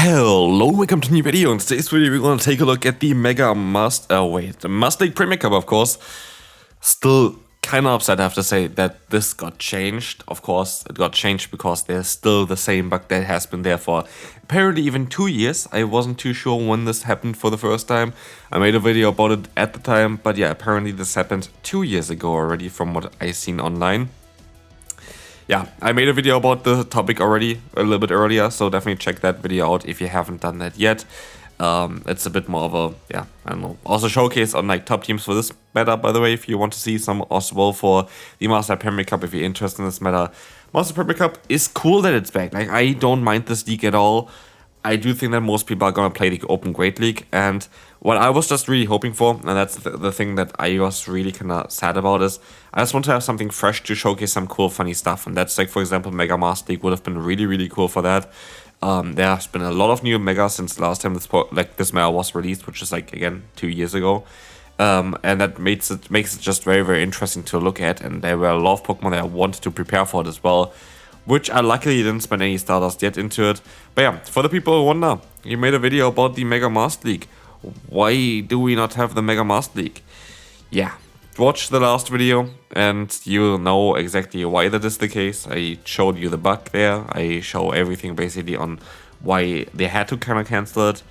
Hello, welcome to a new video. In today's video, we're going to take a look at the the Master League Premier Cup, of course. Still kind of upset, I have to say, that this got changed. Of course, it got changed because there's still the same bug that has been there for apparently even 2 years. I wasn't too sure when this happened for the first time. I made a video about it at the time, but yeah, apparently this happened 2 years ago already from what I seen online. Yeah, I made a video about the topic already a little bit earlier, so definitely check that video out if you haven't done that yet. It's a bit more of a, I don't know, also showcase on like top teams for this meta, by the way, if you want to see some as well for the Master Premier Cup, if you're interested in this meta. Master Premier Cup is cool that it's back. Like, I don't mind this league at all. I do think that most people are going to play the Open Great League, and what I was just really hoping for, and that's the thing that I was really kind of sad about, is I just want to have something fresh to showcase some cool, funny stuff, and that's like, for example, Mega Master League would have been really, really cool for that. There has been a lot of new Mega since the last time this meta was released, which is like, again, 2 years ago. And that makes it just very, very interesting to look at, and there were a lot of Pokemon that I wanted to prepare for it as well, which I luckily didn't spend any Stardust yet into it. But yeah, for the people who wonder, you made a video about the Mega Master League. Why do we not have the Mega Master League? Yeah, watch the last video and you'll know exactly why that is the case. I showed you the bug there. I show everything basically on why they had to kind of cancel it,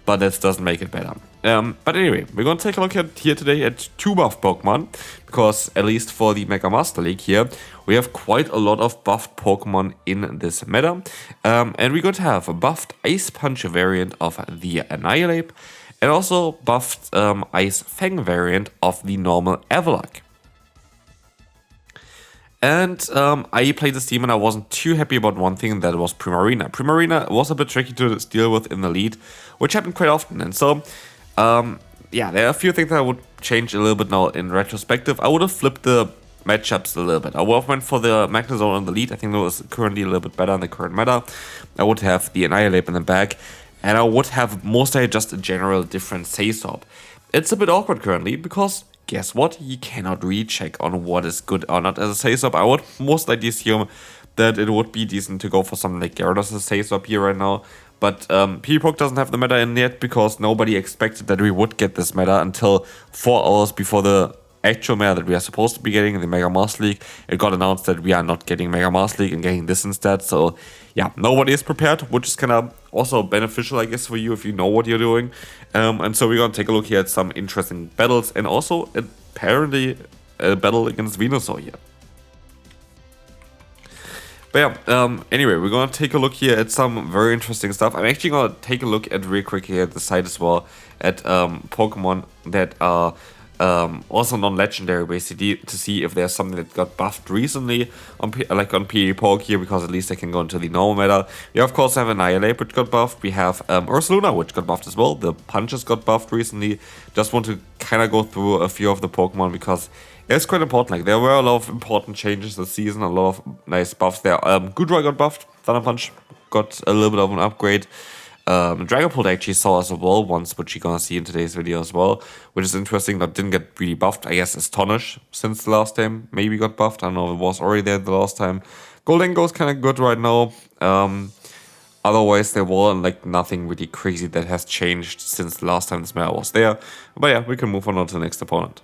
but this doesn't make it better. But anyway, we're going to take a look here today at 2 buffed Pokemon, because at least for the Mega Master League here, we have quite a lot of buffed Pokemon in this meta. And we're going to have a buffed Ice Punch variant of the Annihilape, and also buffed Ice Fang variant of the normal Avalok. And I played this team and I wasn't too happy about one thing, that was Primarina. Primarina was a bit tricky to deal with in the lead, which happened quite often. And so, yeah, there are a few things that I would change a little bit now in retrospective. I would have flipped the matchups a little bit. I would have went for the Magnezone in the lead. I think that was currently a little bit better in the current meta. I would have the Annihilape in the back, and I would have mostly just a general different say-swap. It's a bit awkward currently, because guess what? You cannot recheck on what is good or not as a say-swap. I would most likely assume that it would be decent to go for something like Gyarados as a say-swap here right now. But PvPoke doesn't have the meta in yet, because nobody expected that we would get this meta until 4 hours before the actual meta that we are supposed to be getting in the Mega Master League. It got announced that we are not getting Mega Master League and getting this instead. So yeah, nobody is prepared, which is kind of also beneficial, I guess, for you if you know what you're doing. And so we're going to take a look here at some interesting battles, and also apparently a battle against Venusaur here. But yeah, anyway, we're going to take a look here at some very interesting stuff. I'm actually going to take a look at real quick here at the site as well at Pokemon that are also non-legendary, basically, to see if there's something that got buffed recently on PvPoke here, because at least I can go into the normal meta. We of course have Annihilape, which got buffed. We have Ursaluna, which got buffed as well. The Punches got buffed recently. Just want to kind of go through a few of the Pokemon, because it's quite important. Like, there were a lot of important changes this season, a lot of nice buffs there. Goodra got buffed. Thunder Punch got a little bit of an upgrade. Dragapult actually saw as well once, which you're gonna see in today's video as well, which is interesting. That didn't get really buffed. I guess Astonish since the last time maybe got buffed. I don't know if it was already there the last time. Goldengo is kind of good right now. Otherwise, there was like nothing really crazy that has changed since the last time this meta was there. But yeah, we can move on to the next opponent.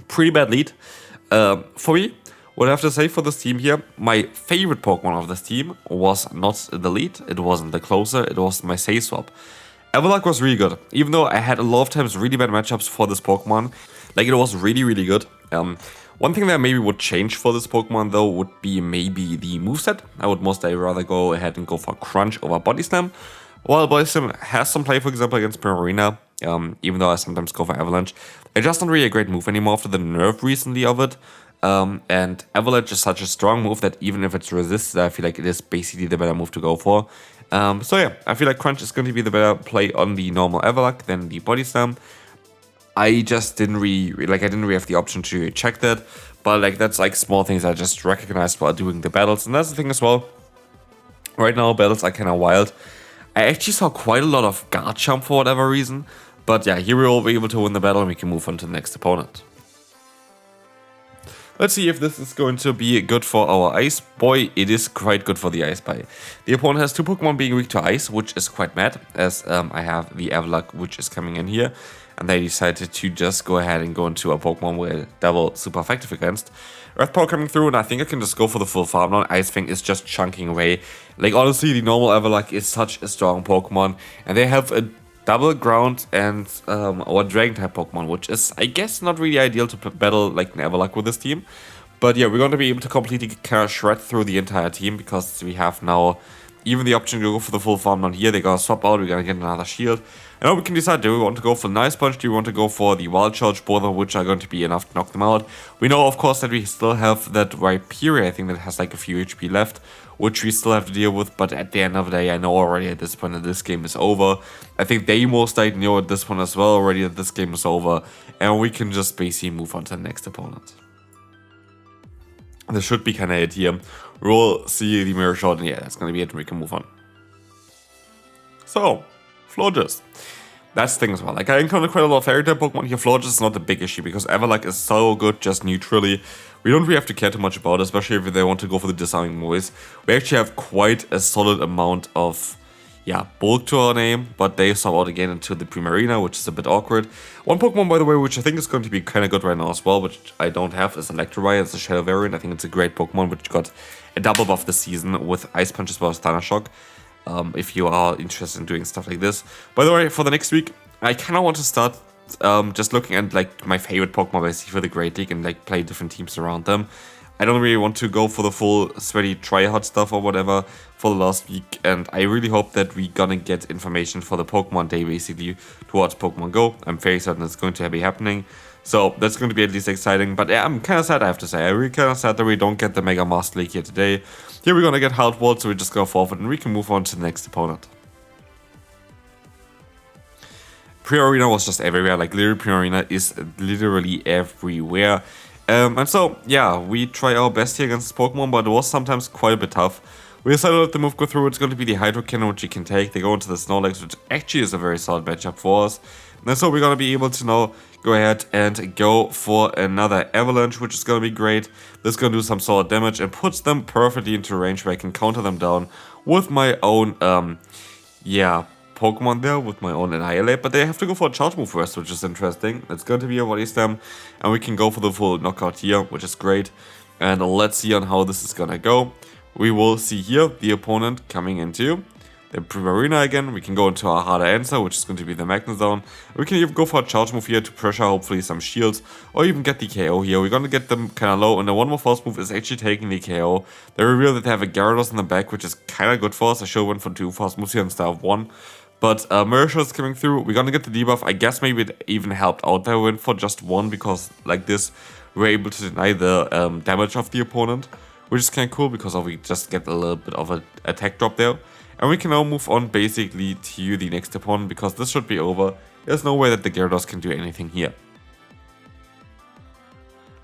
Pretty bad lead. For me, what I have to say for this team here, my favorite Pokemon of this team was not the lead, it wasn't the closer, it was my say-swap. Avalok was really good, even though I had a lot of times really bad matchups for this Pokemon. Like, it was really, really good. One thing that I maybe would change for this Pokemon though would be maybe the moveset. I would mostly rather go ahead and go for Crunch over Body Slam. While Body Slam has some play, for example, against Primarina, even though I sometimes go for Avalanche, it's just not really a great move anymore after the nerf recently of it. And Avalanche is such a strong move that even if it's resisted, I feel like it is basically the better move to go for. So yeah, I feel like Crunch is going to be the better play on the normal Avalok than the Body Slam. I just didn't really have the option to check that, but like, that's like small things I just recognized while doing the battles. And that's the thing as well, right now battles are kind of wild. I actually saw quite a lot of Garchomp for whatever reason, but yeah, here we will be able to win the battle and we can move on to the next opponent. Let's see if this is going to be good for our ice. Boy, it is quite good for the ice boy. The opponent has 2 Pokemon being weak to ice, which is quite mad, as I have the Avalok, which is coming in here. And they decided to just go ahead and go into a Pokemon with double super effective against. Earth Power coming through, and I think I can just go for the full farm now. Ice Fang is just chunking away. Like, honestly, the normal Avalok is such a strong Pokemon, and they have a double ground and our dragon type Pokemon, which is, I guess, not really ideal to battle like an Avalok with this team. But yeah, we're going to be able to completely kind of shred through the entire team, because we have now even the option to go for the full farm down here. They're going to swap out, we're going to get another shield. And now we can decide, do we want to go for the Nice Punch, do we want to go for the Wild Charge, both of which are going to be enough to knock them out. We know, of course, that we still have that Rhyperior, I think, that has like a few HP left, which we still have to deal with, but at the end of the day, I know already at this point that this game is over. I think they most likely know at this point as well already that this game is over, and we can just basically move on to the next opponent. This should be kind of it here. We'll see the mirror shot, and yeah, that's going to be it, and we can move on. So, Florges. That's the thing as well. Like, I encountered quite a lot of fairy type Pokemon here. Florges is not the big issue, because Avalok is so good just neutrally. We don't really have to care too much about it, especially if they want to go for the disarming voice. We actually have quite a solid amount of, yeah, bulk to our name, but they swap out again into the Primarina, which is a bit awkward. One Pokemon, by the way, which I think is going to be kind of good right now as well, which I don't have, is Electrovire. It's a Shadow variant. I think it's a great Pokemon, which got a double buff this season with Ice Punch as well as Thunder Shock. If you are interested in doing stuff like this. By the way, for the next week, I kind of want to start just looking at like my favorite Pokemon basically for the Great League and like play different teams around them. I don't really want to go for the full sweaty tryhard stuff or whatever for the last week, and I really hope that we're gonna get information for the Pokemon Day basically towards Pokemon Go. I'm very certain it's going to be happening. So that's going to be at least exciting, but yeah, I'm kind of sad, I have to say. I'm really kind of sad that we don't get the Mega Master League here today. Here we're going to get Hard Wall, so we just go forward and we can move on to the next opponent. Primarina was just everywhere, like literally Primarina is literally everywhere. And so, yeah, we try our best here against this Pokemon, but it was sometimes quite a bit tough. We decided to let the move go through. It's going to be the Hydro Cannon, which you can take. They go into the Snorlax, which actually is a very solid matchup for us. And so we're going to be able to now go ahead and go for another Avalanche, which is going to be great. This is going to do some solid damage and puts them perfectly into range where I can counter them down with my own, Pokemon there, with my own Annihilape. But they have to go for a charge move first, which is interesting. It's going to be a Body Slam, and we can go for the full knockout here, which is great. And let's see on how this is going to go. We will see here the opponent coming into the Primarina again. We can go into our harder answer, which is going to be the Magnezone. We can even go for a charge move here to pressure hopefully some shields, or even get the KO here. We're going to get them kind of low, and the one more fast move is actually taking the KO. They reveal that they have a Gyarados in the back, which is kind of good for us. I should have went for 2 fast moves here instead of 1. But Mirror is coming through. We're going to get the debuff. I guess maybe it even helped out that we went for just 1, because like this, we're able to deny the damage of the opponent, which is kind of cool, because we just get a little bit of an attack drop there. And we can now move on basically to the next opponent, because this should be over. There's no way that the Gyarados can do anything here.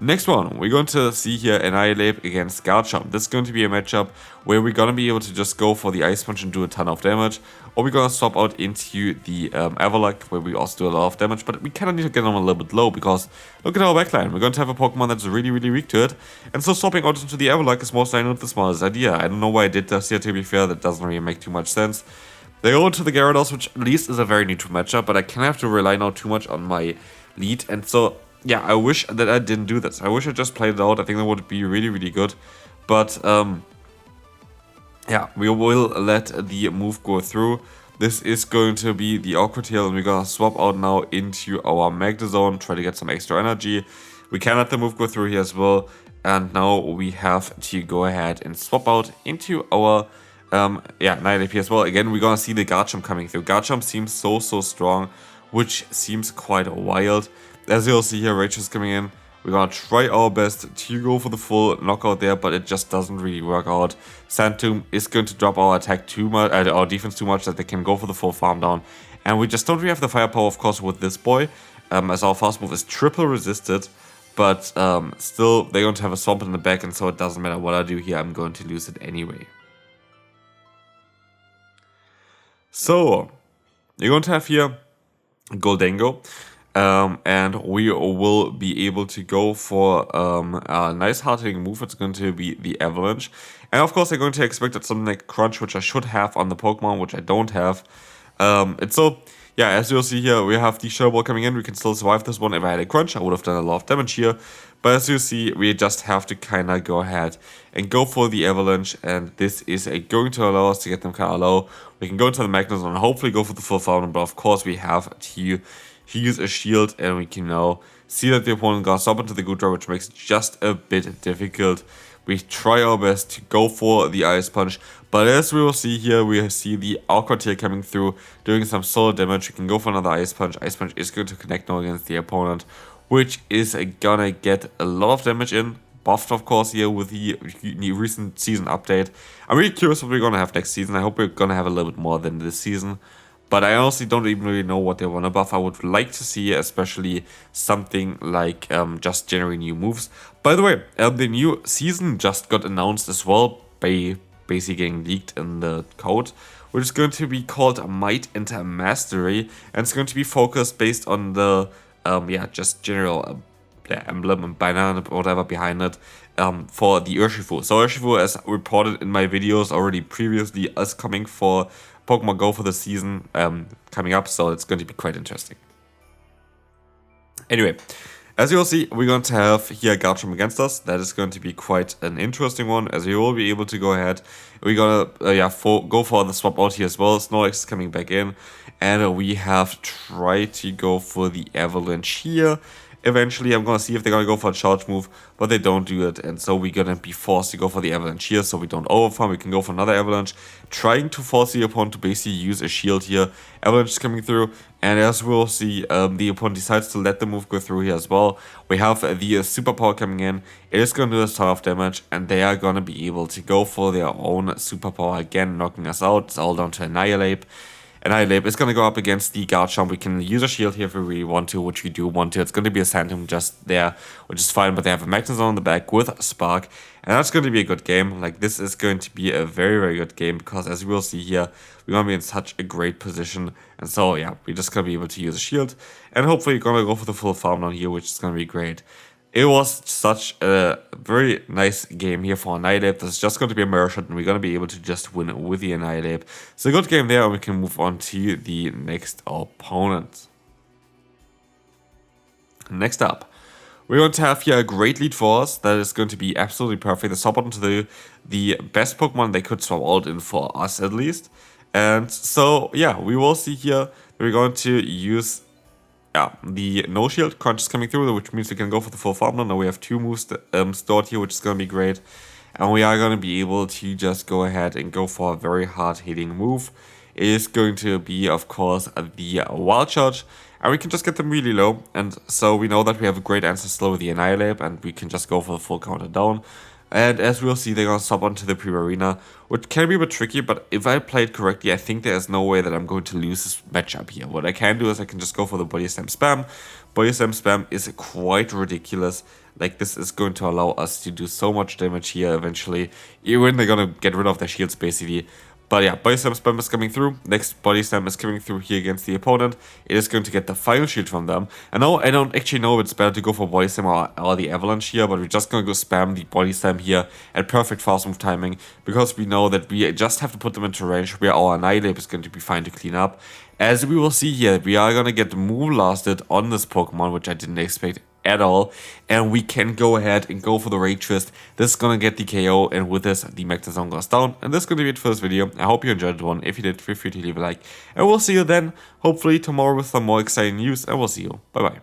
Next one, we're going to see here Annihilape against Garchomp. This is going to be a matchup where we're going to be able to just go for the Ice Punch and do a ton of damage. Or we're going to swap out into the Avalok, where we also do a lot of damage. But we kind of need to get them a little bit low, because look at our backline. We're going to have a Pokemon that's really, really weak to it. And so swapping out into the Avalok is most likely not the smartest idea. I don't know why I did this here, to be fair. That doesn't really make too much sense. They go into the Gyarados, which at least is a very neutral matchup. But I can't have to rely now too much on my lead. And so, yeah, I wish that I didn't do this. I wish I just played it out. I think that would be really, really good. But, yeah, we will let the move go through. This is going to be the Awkward Tail, and we're going to swap out now into our Magnezone, try to get some extra energy. We can let the move go through here as well. And now we have to go ahead and swap out into our, Annihilape as well. Again, we're going to see the Garchomp coming through. Garchomp seems so strong, which seems quite wild. As you'll see here, Rachel's coming in. We're gonna try our best to go for the full knockout there, but it just doesn't really work out. Sand Tomb is going to drop our attack too much, our defense too much, that they can go for the full farm down. And we just don't really have the firepower, of course, with this boy, as our fast move is triple resisted. But still, they're going to have a Swamp in the back, and so it doesn't matter what I do here, I'm going to lose it anyway. So, you're going to have here Goldengo. And we will be able to go for a nice hard-hitting move. It's going to be the Avalanche. And of course, I'm going to expect something like Crunch, which I should have on the Pokemon, which I don't have. And so, yeah, as you'll see here, we have the Shadow Ball coming in. We can still survive this one. If I had a Crunch, I would have done a lot of damage here. But as you see, we just have to kind of go ahead and go for the Avalanche. And this is going to allow us to get them kind of low. We can go into the Magnezone and hopefully go for the full Fountain. But of course, we have to use a shield. And we can now see that the opponent got up into the Goodra, which makes it just a bit difficult. We try our best to go for the Ice Punch, but as we will see here, we see the Awkward here coming through, doing some solid damage. We can go for another Ice Punch. Ice Punch is going to connect now against the opponent, which is gonna get a lot of damage in. Buffed, of course, here with the recent season update. I'm really curious what we're gonna have next season. I hope we're gonna have a little bit more than this season. But I honestly don't even really know what they want to buff. I would like to see especially something like just generating new moves. By the way, the new season just got announced as well, by basically getting leaked in the code, which is going to be called Might and Mastery. And it's going to be focused based on the, just general emblem and banner or whatever behind it for the Urshifu. So Urshifu, as reported in my videos already previously, is coming for Pokemon Go for the season coming up, so it's going to be quite interesting. Anyway, as you will see, we're going to have here Garchomp against us. That is going to be quite an interesting one, as we will be able to go ahead. We're going to go for the swap out here as well. Snorlax is coming back in, and we have tried to go for the Avalanche here. Eventually, I'm going to see if they're going to go for a charge move, but they don't do it. And so we're going to be forced to go for the Avalanche here, so we don't overfarm. We can go for another Avalanche, trying to force the opponent to basically use a shield here. Avalanche is coming through, and as we'll see, the opponent decides to let the move go through here as well. We have the Superpower coming in. It is going to do a ton of damage, and they are going to be able to go for their own Superpower again, knocking us out. It's all down to Annihilape. Annihilape is going to go up against the Garchomp. We can use a shield here if we really want to, which we do want to. It's going to be a Phantom just there, which is fine, but they have a Magnezone on the back with Spark, and that's going to be a good game. Like, this is going to be a very, very good game, because as we will see here, we're going to be in such a great position, and so, yeah, we're just going to be able to use a shield, and hopefully we're going to go for the full farm down here, which is going to be great. It was such a very nice game here for Annihilape. This is just going to be a mirror shot, and we're going to be able to just win with the Annihilape. So a good game there, and we can move on to the next opponent. Next up, we're going to have here a great lead for us. That is going to be absolutely perfect. The swap out into the best Pokemon they could swap out in for us, at least. And so, yeah, we will see here that we're going to use the no shield. Crunch is coming through, which means we can go for the full farm. Now we have two moves stored here, which is going to be great. And we are going to be able to just go ahead and go for a very hard hitting move. It is going to be, of course, the Wild Charge. And we can just get them really low. And so we know that we have a great answer slow with the Annihilape, and we can just go for the full counter down. And as we'll see, they're going to sub onto the Primarina, which can be a bit tricky, but if I play it correctly, I think there's no way that I'm going to lose this matchup here. What I can do is I can just go for the Body Slam Spam. Body Slam Spam is quite ridiculous. Like, this is going to allow us to do so much damage here eventually, even when they're going to get rid of their shields, basically. But yeah, Body Slam Spam is coming through. Next Body Slam is coming through here against the opponent. It is going to get the final shield from them. And now I don't actually know if it's better to go for Body Slam or the Avalanche here, but we're just going to go spam the Body Slam here at perfect fast move timing, because we know that we just have to put them into range where our Annihilape is going to be fine to clean up. As we will see here, we are going to get Moon Blasted on this Pokemon, which I didn't expect at all, and we can go ahead and go for the Rage Twist. This is gonna get the KO, and with this the Magnezone goes down. And this is gonna be it for this video. I hope you enjoyed the one. If you did, feel free to leave a like, and we'll see you then hopefully tomorrow with some more exciting news, and we'll see you. Bye bye.